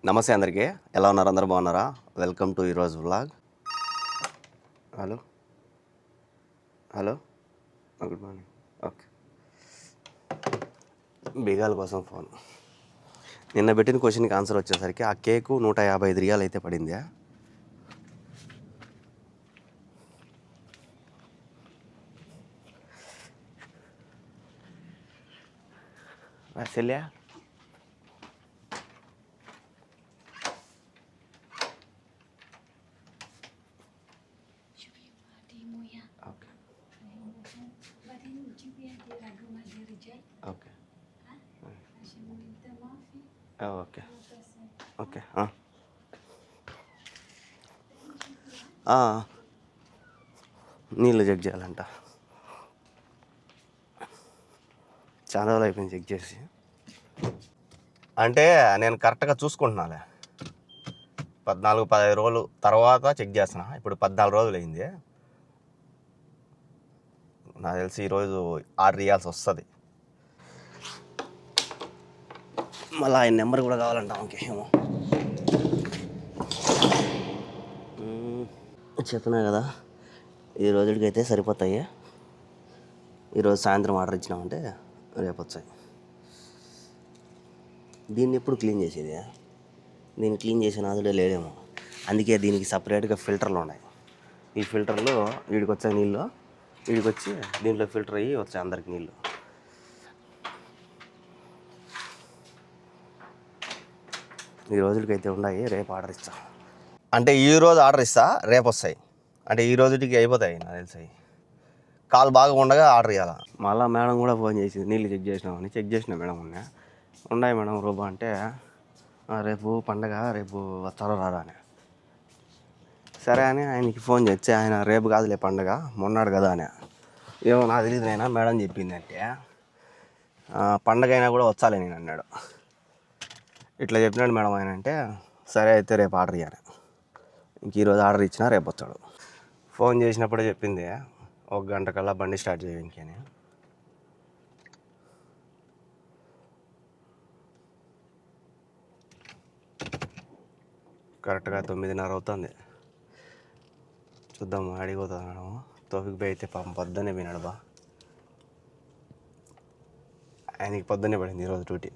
నమస్తే అందరికీ, ఎలా ఉన్నారు? అందరూ బాగున్నారా? వెల్కమ్ టు ఈరోజు vlog. Hello hello good morning. Okay, Bigala కోసం ఫోన్. నిన్న పెట్టిన క్వశ్చన్కి ఆన్సర్ వచ్చేసరికి ఆ కేకు 155 రియాలు అయితే పడింది. సెల్యా ఓకే ఓకే ఓకే ఓకే నీళ్ళు చెక్ చేయాలంట. చాలా రోజులు అయిపోయింది చెక్ చేసి. అంటే నేను కరెక్ట్గా చూసుకుంటున్నాలే, 14-15 రోజులు తర్వాత చెక్ చేస్తున్నా. ఇప్పుడు 14 రోజులు అయింది. నాకు తెలిసి ఈరోజు ఆర్డర్ ఇవ్వాల్సి వస్తుంది. మళ్ళీ ఆయన నెంబర్ కూడా కావాలంట ఇంకేమో. చెప్తున్నా కదా, ఈ రోజుకి అయితే సరిపోతాయి. ఈరోజు సాయంత్రం ఆర్డర్ ఇచ్చినామంటే రేపు వచ్చాయి. దీన్ని ఎప్పుడు క్లీన్ చేసేది? దీన్ని క్లీన్ చేసే నాదుడే లేదేమో. అందుకే దీనికి సపరేట్గా ఫిల్టర్లు ఉన్నాయి. ఈ ఫిల్టర్లో వీడికి వచ్చే నీళ్ళు వీడికి వచ్చి దీంట్లో ఫిల్టర్ అయ్యి వచ్చాయి అందరికి నీళ్ళు. ఈ రోజులకైతే ఉన్నాయి, రేపు ఆర్డర్ ఇస్తా. అంటే ఈరోజు ఆర్డర్ ఇస్తా, రేపు వస్తాయి. అంటే ఈ రోజుకి అయిపోతాయి నాకు తెలిసి. కాలు బాగా ఉండగా ఆర్డర్ ఇవ్వాలా. మళ్ళీ మేడం కూడా ఫోన్ చేసి నీళ్ళు చెక్ చేసినామని. చెక్ చేసిన మేడం ఉన్నాయి మేడం రూబా అంటే, రేపు పండగ, రేపు వస్తారో రారా అని. సరే అని ఆయనకి ఫోన్ చేస్తే ఆయన రేపు కాదులే పండగ, మొన్నాడు కదా అని. ఏమో నాకు తెలియదు నైనా, మేడం చెప్పిందంటే పండగ అయినా కూడా వచ్చాలి నేను అన్నాడు. ఇట్లా చెప్పినాడు మేడం ఆయన అంటే, సరే అయితే రేపు ఆర్డర్ ఇవ్వాలి. ఇంక ఈరోజు ఆర్డర్ ఇచ్చినా రేపు వచ్చాడు. ఫోన్ చేసినప్పుడే చెప్పింది 1 గంట కల్లా బండి స్టార్ట్ చేయడానికి అని. కరెక్ట్గా 9:30 అవుతుంది. చూద్దాము అడిగిపోతుంది మేడం. తోఫిక్ బై అయితే పాపం పొద్దున్నే పోయినాడు బా. ఆయనకి పొద్దున్నే పడింది ఈరోజు డ్యూటీ.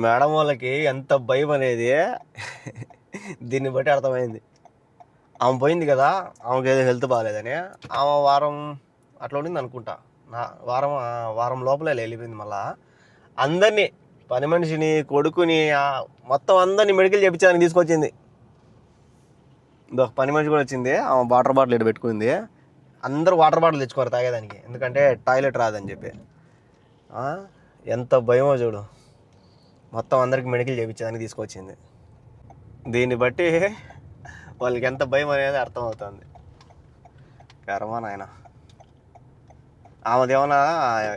మేడం వాళ్ళకి ఎంత భయం అనేది దీన్ని బట్టి అర్థమైంది. ఆమె పోయింది కదా, ఆమెకి ఏదో హెల్త్ బాగాలేదని. ఆమె వారం అట్లా ఉండింది అనుకుంటా. వారం లోపలే వెళ్ళిపోయింది. మళ్ళా అందరినీ, పని మనిషిని, కొడుకుని, మొత్తం అందరినీ మెడికల్ చేయించడానికి తీసుకొచ్చింది. పని మనిషి కూడా వచ్చింది. ఆమె వాటర్ బాటిల్ ఇటు పెట్టుకుంది. అందరూ వాటర్ బాటిల్ తెచ్చుకోరు తాగేదానికి, ఎందుకంటే టాయిలెట్ రాదని చెప్పి. ఎంత భయమో చూడు. మొత్తం అందరికి మెడికల్ చేయించడానికి తీసుకొచ్చింది. దీన్ని బట్టి వాళ్ళకి ఎంత భయం అనేది అర్థమవుతుంది. కర్మ నాయన. ఆమెది ఏమన్నా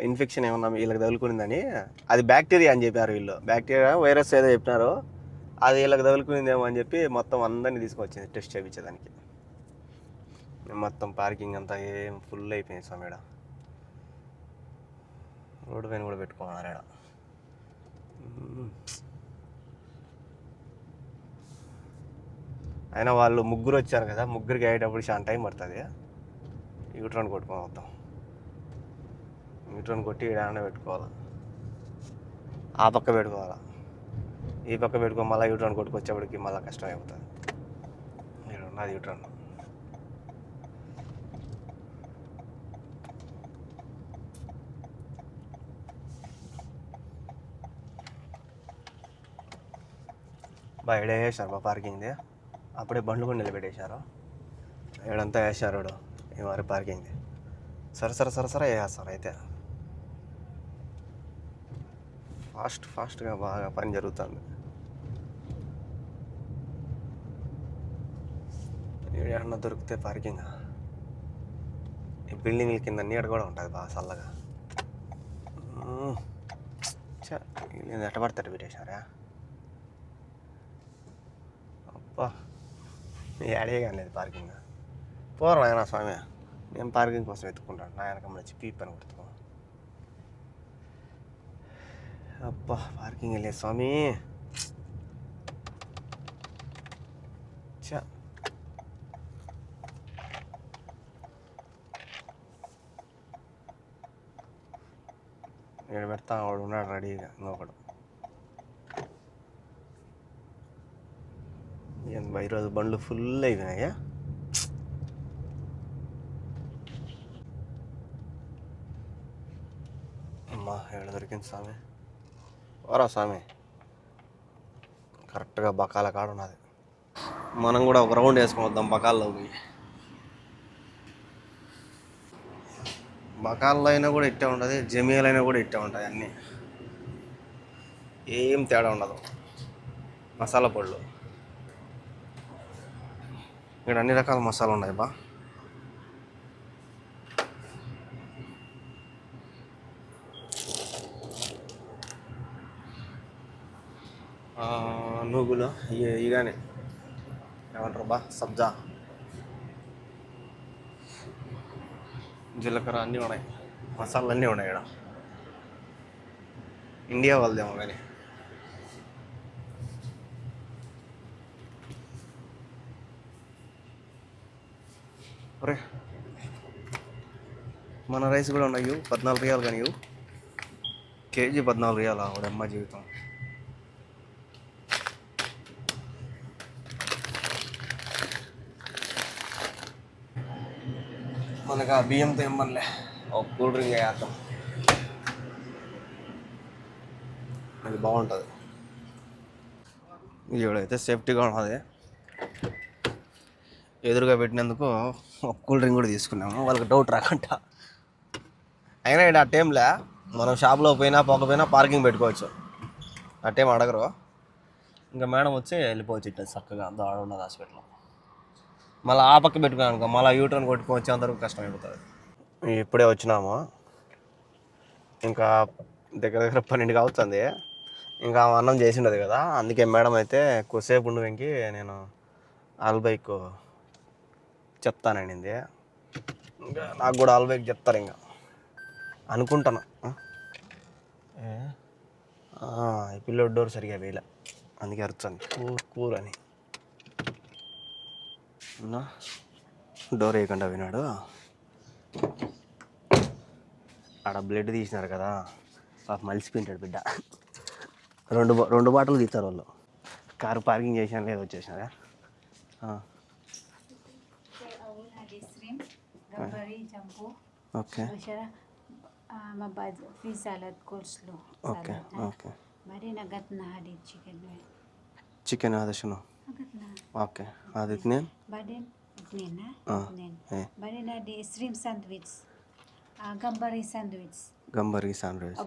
ఇన్ఫెక్షన్ ఏమన్నా వీళ్ళకి తగులుకునిందని, అది బ్యాక్టీరియా అని చెప్పారు వీళ్ళు. బ్యాక్టీరియా వైరస్ ఏదో చెప్పినారు, అది వీళ్ళకి తగులుకునిందేమో అని చెప్పి మొత్తం అందరినీ తీసుకొచ్చింది టెస్ట్ చేయించేదానికి. మొత్తం పార్కింగ్ అంతా ఏం ఫుల్ అయిపోయింది స్వామిడ. రోడ్డు పైన కూడా పెట్టుకోమన్నారు ఆడ. అయినా వాళ్ళు ముగ్గురు వచ్చారు కదా, ముగ్గురికి అయ్యేటప్పుడు చాలా టైం పడుతుంది. యూట్రన్ కొట్టుకొని వద్దాం. యూట్రన్ కొట్టి ఏడానే పెట్టుకోవాలి. ఆ పక్క పెట్టుకోవాలి, ఈ పక్క పెట్టుకో, మళ్ళీ యూట్రన్ కొట్టుకొచ్చేప్పటికి మళ్ళీ కష్టం అయిపోతుంది. ఇక్కడ ఉన్నది యూట్రన్. బయట వేసారు మా పార్కింగ్ది. అప్పుడే బండ్లు కూడా నిలబెట్టేశారు. ఏడంతా వేసారు ఈ వారి పార్కింగ్ది. సరే వేస్తారు. అయితే ఫాస్ట్గా బాగా పని జరుగుతుంది. ఏమన్నా దొరికితే పార్కింగ్, ఈ బిల్డింగ్ల కింద నీడ కూడా ఉంటుంది బాగా చల్లగా. ఎట్ట పడతాడు పెట్టేశారా అబ్బా. ఏడే కానీ లేదు పార్కింగ్. పోరు నాయన స్వామి, నేను పార్కింగ్ కోసం ఎత్తుకుంటాను. నా వెనక వచ్చి పీప్ అని కొడుతున్నాను. అబ్బా పార్కింగ్ వెళ్ళే స్వామి. చ ఇక్కడ పెడతా వాడు ఉన్నాడు రెడీగా ఇంకొకడు. ఈరోజు బండ్లు ఫుల్ అయిపోయినాయా. అమ్మా ఏడ దొరికింది స్వామి. ఓరా స్వామి కరెక్ట్గా బకాల కాడ ఉన్నది. మనం కూడా ఒక రౌండ్ వేసుకొని వద్దాం బకాల్లో పోయి. బకాల్లో అయినా కూడా ఇట్టే ఉంటుంది, జమీలు అయినా కూడా ఇట్టే ఉంటాయి. అన్నీ ఏం తేడా ఉండదు. మసాలా పొడులు ఇక్కడ అన్ని రకాల మసాలా ఉన్నాయి బా. నూగులు ఇగానే ఏమంటారు బా, సబ్జా, జీలకర్ర అన్నీ ఉన్నాయి, మసాలాలు అన్నీ ఉన్నాయి ఇక్కడ. ఇండియా వాళ్ళదేమో కానీ. ఒరే మన రైస్ కూడా ఉన్నాయి. 14 రియాలు కానీ కేజీ 14 రియాలా అమ్మ జీవితం. మనకు ఆ బియ్యంతో ఇమ్మనిలే, ఒక కూల్ డ్రింక్ వేద్దాం, అది బాగుంటుంది. ఇవిడైతే సేఫ్టీగా ఉన్నది. ఎదురుగా పెట్టినందుకు ఒక కూల్ డ్రింక్ కూడా తీసుకున్నాము, వాళ్ళకి డౌట్ రాకుండా. అయినా ఇక్కడ ఆ టైంలో మనం షాప్లో పోయినా పోకపోయినా పార్కింగ్ పెట్టుకోవచ్చు, ఆ టైం అడగరు. ఇంకా మేడం వచ్చి వెళ్ళిపోవచ్చు ఇట్లా చక్కగా. దాడ ఉన్నది హాస్పిటల్లో. మళ్ళీ ఆ పక్క పెట్టుకున్నాను అనుకో, మళ్ళీ యూటర్న్ కొట్టుకొని వచ్చేంతవరకు కష్టం అయిపోతుంది. ఇప్పుడే వచ్చినాము, ఇంకా దగ్గర 12 అవుతుంది. ఇంకా అన్నం చేసిండదు కదా, అందుకే మేడం అయితే కొద్దిసేపు ఉండి వెంకి నేను ఆల్బైక్ చెప్తానండి. ఇంకా నాకు కూడా ఆల్బైక్ చెప్తారు ఇంకా అనుకుంటాను. ఈ పిల్లోడు డోర్ సరిగా వేయలే, అందుకే అరుచాను కూర అని. డోర్ వేయకుండా విన్నాడు. ఆడ బ్లడ్ తీసినారు కదా, పాప మలిసిపోయింటాడు బిడ్డ. రెండు బాటలు తీస్తారు వాళ్ళు. కారు పార్కింగ్ చేసినా లేదు వచ్చేసినారా. ఓకే ఓకే ఓకే చికెన్ ఆదేశను ఓకే అది నేను गंबरी सैंडविच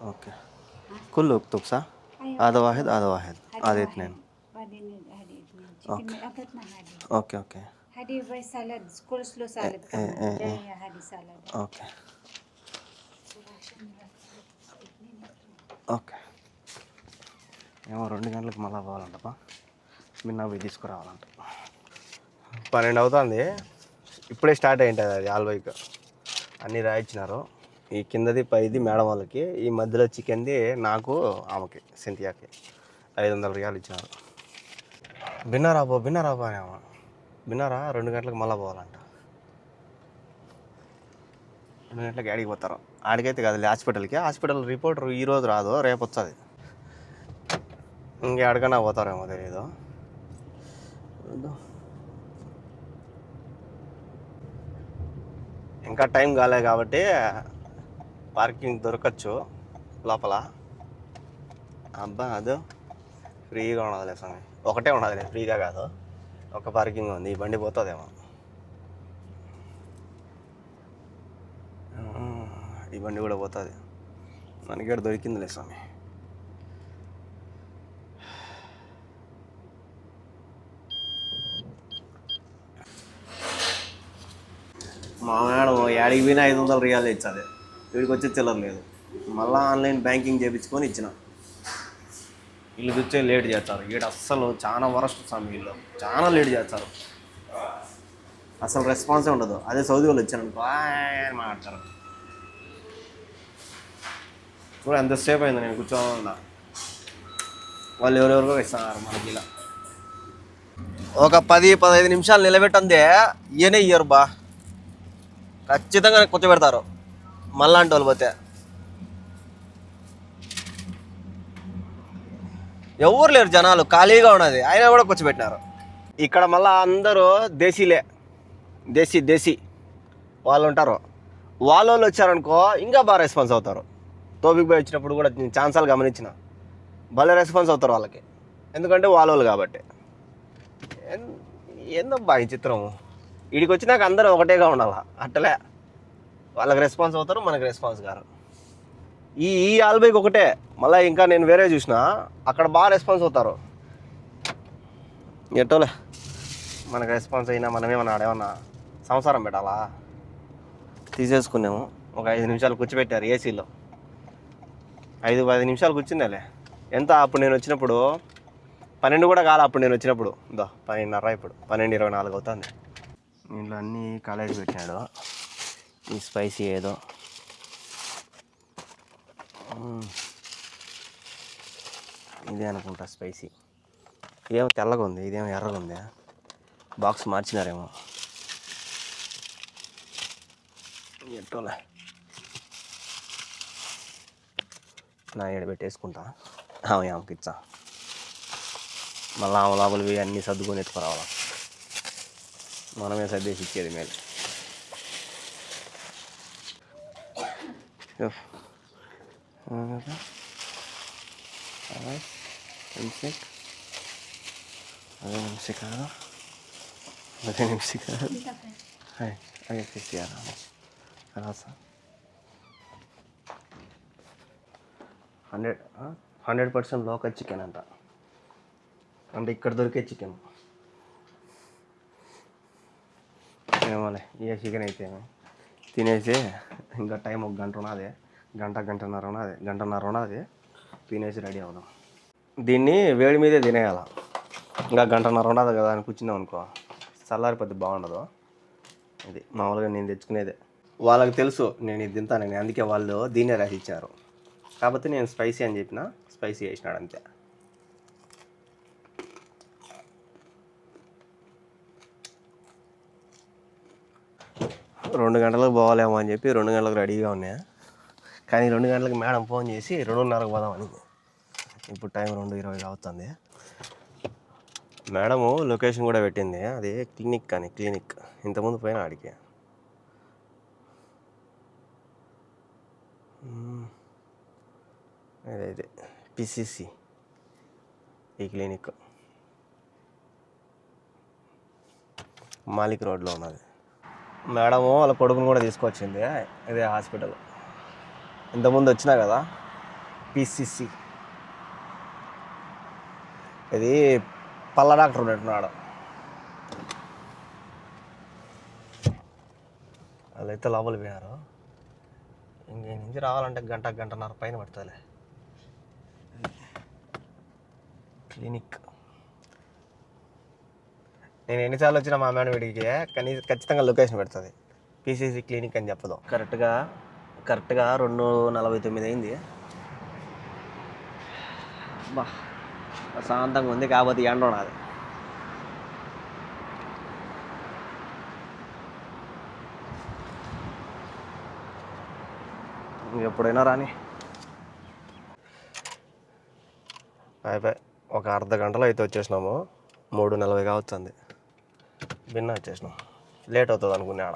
ओके कुल लोग तो सा आधा वाहिद आधा इतने ओके ओके हडी भाई सलाद कोल्स्लो सलाद ओके ఓకే ఏమో 2 గంటలకు మళ్ళీ పోవాలంటప్ప, నిన్న పోయి తీసుకురావాలంట. 12 అవుతుంది, ఇప్పుడే స్టార్ట్ అయ్యింటుంది అది ఆల్బైక్. అన్నీ రాయించినారు. ఈ కిందది పైది మేడం వాళ్ళకి, ఈ మధ్యలో చికెన్ది నాకు ఆమెకి సింతియాకి 500 రియాలు ఇచ్చినారు. బిన్నారా అనేమో బిన్నారా 2 గంటలకు మళ్ళీ పోవాలంట. 2 గంటలకు ఆడికి పోతారు. ఆడికైతే కాదు హాస్పిటల్కి. హాస్పిటల్ రిపోర్టర్ ఈరోజు రాదు, రేపు వస్తుంది. ఇంకెక్కడికన్నా పోతారేమో తెలియదు. ఇంకా టైం కాలే కాబట్టి పార్కింగ్ దొరకచ్చు లోపల. అబ్బా అదో ఫ్రీగా ఉండదులే స్వామి, ఒకటే ఉండదులే, ఫ్రీగా కాదు, ఒక పార్కింగ్ ఉంది. ఈ బండి పోతుందేమో, ఈ బండి కూడా పోతుంది. మనకి ఇక్కడ దొరికిందిలే స్వామి. మా మేడం యాడికి పోయినా 500 రియాలు ఇచ్చాది, వీడికి వచ్చి చిల్లర లేదు. మళ్ళీ ఆన్లైన్ బ్యాంకింగ్ చేయించుకొని ఇచ్చిన. వీళ్ళు వచ్చే లేట్ చేస్తారు. వీడు అస్సలు చాలా వరస్ట్ స్వామి, వీళ్ళు చాలా లేట్ చేస్తారు, అసలు రెస్పాన్సే ఉండదు. అదే సౌదీ వాళ్ళు వచ్చారనుకో అని మాట్లాడతారు. కూడా ఎంతసేపు అయింది నేను కూర్చోవాలన్నా, వాళ్ళు ఎవరెవరికో ఇస్తున్నారు మనకి ఇలా. ఒక 10-15 నిమిషాలు నిలబెట్టందే ఈయనే ఇయ్యరు బా, ఖచ్చితంగా కూర్చోబెడతారు మళ్ళాంటి వాళ్ళు పోతే. ఎవరు లేరు జనాలు, ఖాళీగా ఉన్నది, అయినా కూడా కూర్చోబెట్టినారు. ఇక్కడ మళ్ళీ అందరూ దేశీలే, దేశీ వాళ్ళు ఉంటారు. వాళ్ళు వచ్చారనుకో ఇంకా బాగా రెస్పాన్స్ అవుతారు. తోపికి పోయి వచ్చినప్పుడు కూడా నేను ఛాన్సాలు గమనించిన, భలే రెస్పాన్స్ అవుతారు వాళ్ళకి, ఎందుకంటే వాళ్ళు కాబట్టి. ఏందో బాగా ఈ చిత్రం, వీడికి వచ్చినాక అందరూ ఒకటేగా ఉండాలి, అట్టలే వాళ్ళకి రెస్పాన్స్ అవుతారు, మనకి రెస్పాన్స్ గారు. ఈ ఆల్బైకి ఒకటే, మళ్ళీ ఇంకా నేను వేరే చూసిన అక్కడ బాగా రెస్పాన్స్ అవుతారు. ఎట్టోలే మనకు రెస్పాన్స్ అయినా మనమేమన్నా ఆడేమన్నా సంసారం పెట్టాలా. తీసేసుకున్నాము, ఒక 5 నిమిషాలు కూర్చోబెట్టారు ఏసీలో. 5-10 నిమిషాలు కూర్చుందేలే. ఎంత అప్పుడు నేను వచ్చినప్పుడు 12 కూడా కాలే, అప్పుడు నేను వచ్చినప్పుడు 12:30, ఇప్పుడు 12:24 అవుతుంది. ఇంట్లో అన్నీ కాలేజీ పెట్టినాడు. ఈ స్పైసీ ఏదో ఇదే అనుకుంటా స్పైసీ. ఇదేమో తెల్లగా ఉంది, ఇదేమో ఎర్రగా ఉంది. బాక్స్ మార్చినారేమో. ఎట్టోలే నా ఏడు పెట్టేసుకుంటా, ఆమెకి ఇచ్చా. మళ్ళీ ఆమె లోపలివి అన్నీ సర్దుకొని ఎత్తుకురావాలా, మనమే సర్దేసి ఇచ్చేది మేలు. రసా 100% లోకల్ చికెన్ అంట, అంటే ఇక్కడ దొరికే చికెన్. ఏమోలే, ఏ చికెన్ అయితే తినేసి ఇంకా టైం 1 గంట ఉన్నది, గంటన్నర ఉన్నది, తినేసి రెడీ అవుదాం. దీన్ని వేడి మీదే తినేయాల. ఇంకా గంటన్నర ఉన్నది కదా అని కూర్చున్నాం అనుకో, చల్లారిపోద్ది, బాగుండదు. ఇది మామూలుగా నేను తెచ్చుకునేదే. వాళ్ళకి తెలుసు నేను ఇది తింటానని, అందుకే వాళ్ళు దీన్నే రాసి ఇచ్చారు. కాకపోతే నేను స్పైసీ అని చెప్పిన, స్పైసీ వేసినాడు అంతే. రెండు గంటలకు పోవాలేమో అని చెప్పి 2 గంటలకు రెడీగా ఉన్నాయా, కానీ 2 గంటలకు మేడం ఫోన్ చేసి 2:30కు పోదామని. ఇప్పుడు టైం 2:20 అవుతుంది. మేడము లొకేషన్ కూడా పెట్టింది, అది క్లినిక్ అని. క్లినిక్ ఇంతకుముందు పోయినా ఆడికి. అదైతే పిసిసి ఈ క్లినిక్ మాలిక్ రోడ్లో ఉన్నది. మేడము వాళ్ళ కొడుకుని కూడా తీసుకొచ్చింది, ఇదే హాస్పిటల్. ఇంతకుముందు వచ్చినా కదా, పిసిసి. ఇది పళ్ళ డాక్టర్ ఉన్నట్టున్నాడు. వాళ్ళైతే లోపలికి పోయినారు. ఇంక నుంచి రావాలంటే గంటన్నర పైన పడుతుందిలే. క్లినిక్ నేను ఎన్నిసార్లు వచ్చినా మా మేడం వీడికి ఖచ్చితంగా లొకేషన్ పెడుతుంది, పిసిసి క్లినిక్ అని చెప్పదు. కరెక్ట్గా 2:49 అయింది. బా ప్రశాంతంగా ఉంది, కాకపోతే ఎండ ఉన్నది. ఎప్పుడైనా రాని. అయిపోయి ఒక అర్ధ గంటలో అయితే వచ్చేసినాము. 3:40 కావచ్చుంది, భిన్న వచ్చేసినాం. లేట్ అవుతుంది అనుకునే ఆడ.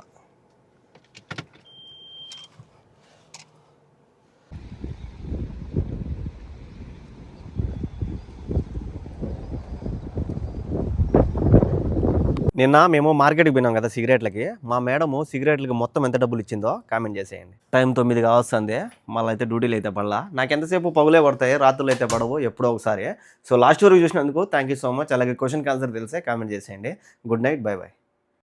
నిన్న మేము మార్కెట్కి పోయినాం కదా సిగరెట్లకి. మా మేడము సిగరెట్లకి మొత్తం ఎంత డబ్బులు ఇచ్చిందో కామెంట్ చేసేయండి. టైం 9 కావస్తుంది, మళ్ళీ అయితే డ్యూటీలు అయితే పడలా. నాకు ఎంతసేపు పగులే పడతాయి, రాత్రులు అయితే పడవు, ఎప్పుడో ఒకసారి. సో లాస్ట్ వరకు చూసినందుకు థ్యాంక్ యూ సో మచ్. అలాగే క్వశ్చన్కి ఆన్సర్ తెలిసే కామెంట్ చేసేయండి. Good night, by by.